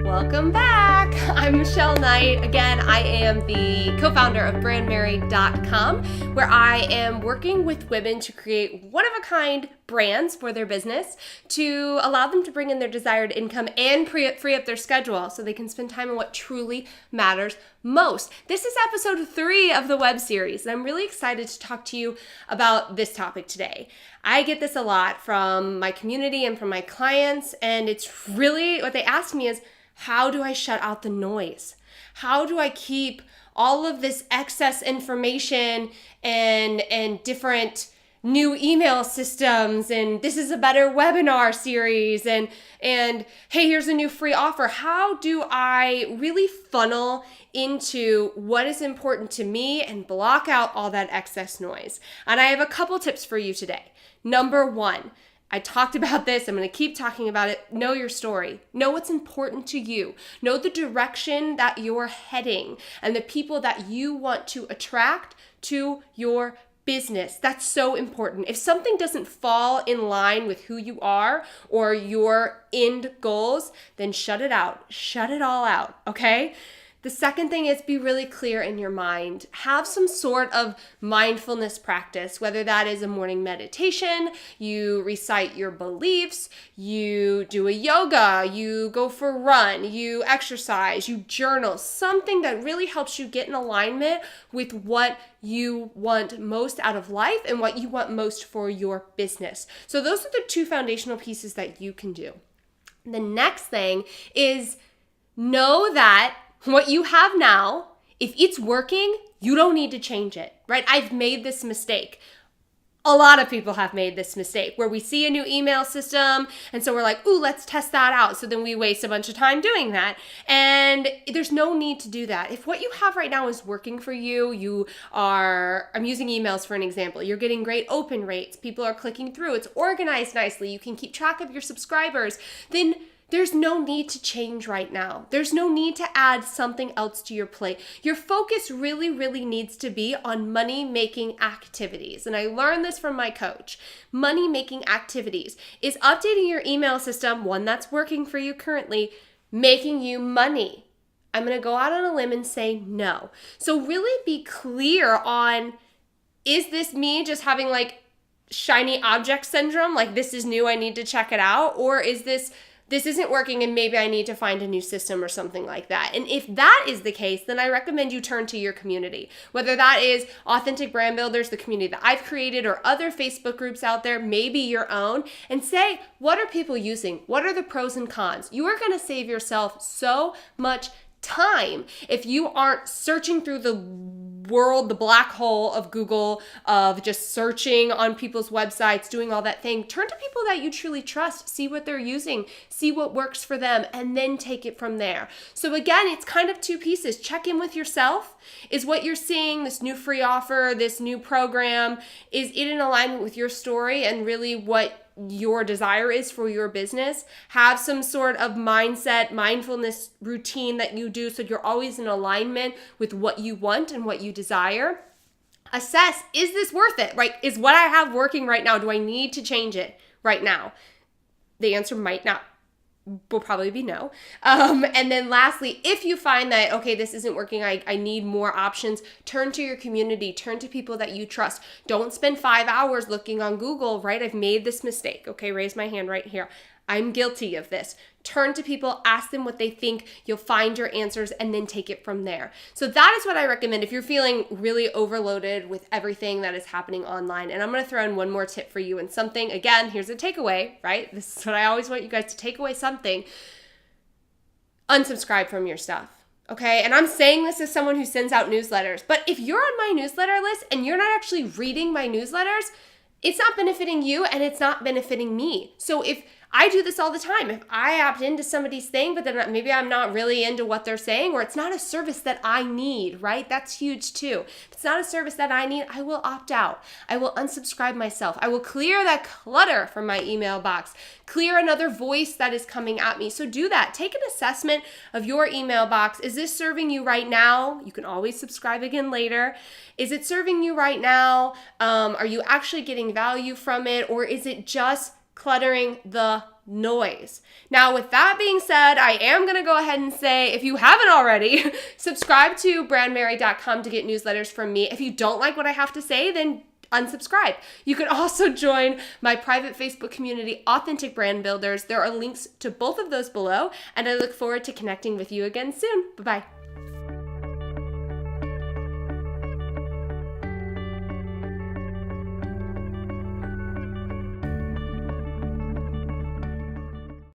Welcome back. I'm Michelle Knight. Again, I am the co-founder of Brandmerry.com, where I am working with women to create one-of-a-kind brands for their business to allow them to bring in their desired income and free up their schedule so they can spend time on what truly matters most. This is episode 3 of the web series, and I'm really excited to talk to you about this topic today. I get this a lot from my community and from my clients, and it's really what they ask me is, how do I shut out the noise? How do I keep all of this excess information and different new email systems, and this is a better webinar series, and hey, here's a new free offer. How do I really funnel into what is important to me and block out all that excess noise? And I have a couple tips for you today. Number 1, I talked about this. I'm going to keep talking about it. Know your story. Know what's important to you. Know the direction that you're heading and the people that you want to attract to your business. That's so important. If something doesn't fall in line with who you are or your end goals, then shut it out. Shut it all out, okay? The second thing is be really clear in your mind. Have some sort of mindfulness practice, whether that is a morning meditation, you recite your beliefs, you do a yoga, you go for a run, you exercise, you journal, something that really helps you get in alignment with what you want most out of life and what you want most for your business. So those are the 2 foundational pieces that you can do. The next thing is know that what you have now, if it's working, you don't need to change it, right? I've made this mistake. A lot of people have made this mistake where we see a new email system and so we're like, ooh, let's test that out. So then we waste a bunch of time doing that. And there's no need to do that. If what you have right now is working for you, I'm using emails for an example, you're getting great open rates, people are clicking through, it's organized nicely, you can keep track of your subscribers, then there's no need to change right now. There's no need to add something else to your plate. Your focus really, really needs to be on money-making activities. And I learned this from my coach. Money-making activities is updating your email system, one that's working for you currently, making you money. I'm going to go out on a limb and say no. So really be clear on, is this me just having like shiny object syndrome? Like this is new, I need to check it out? Or is this isn't working and maybe I need to find a new system or something like that? And if that is the case, then I recommend you turn to your community. Whether that is Authentic Brand Builders, the community that I've created, or other Facebook groups out there, maybe your own, and say, what are people using? What are the pros and cons? You are going to save yourself so much time if you aren't searching through the world, the black hole of Google, of just searching on people's websites, doing all that thing. Turn to people that you truly trust, see what they're using, see what works for them, and then take it from there. So again, it's kind of 2 pieces. Check in with yourself. Is what you're seeing, this new free offer, this new program, is it in alignment with your story and really what your desire is for your business? Have some sort of mindset, mindfulness routine that you do so you're always in alignment with what you want and what you desire. Assess, is this worth it, right? Is what I have working right now, do I need to change it right now? The answer will probably be no. And then lastly, if you find that, okay, this isn't working, I need more options, turn to your community, turn to people that you trust. Don't spend 5 hours looking on Google, right? I've made this mistake. Okay, raise my hand right here. I'm guilty of this. Turn to people, ask them what they think, you'll find your answers, and then take it from there. So that is what I recommend if you're feeling really overloaded with everything that is happening online. And I'm going to throw in one more tip for you, and something, again, here's a takeaway, right? This is what I always want you guys to take away something. Unsubscribe from your stuff. Okay, and I'm saying this as someone who sends out newsletters, but if you're on my newsletter list and you're not actually reading my newsletters, it's not benefiting you and it's not benefiting me. So if I do this all the time. If I opt into somebody's thing, but then maybe I'm not really into what they're saying, or it's not a service that I need, right? That's huge too. If it's not a service that I need, I will opt out. I will unsubscribe myself. I will clear that clutter from my email box, clear another voice that is coming at me. So do that. Take an assessment of your email box. Is this serving you right now? You can always subscribe again later. Is it serving you right now? Are you actually getting value from it? Or is it just cluttering the noise. Now, with that being said, I am going to go ahead and say, if you haven't already, subscribe to brandmerry.com to get newsletters from me. If you don't like what I have to say, then unsubscribe. You can also join my private Facebook community, Authentic Brand Builders. There are links to both of those below, and I look forward to connecting with you again soon. Bye-bye.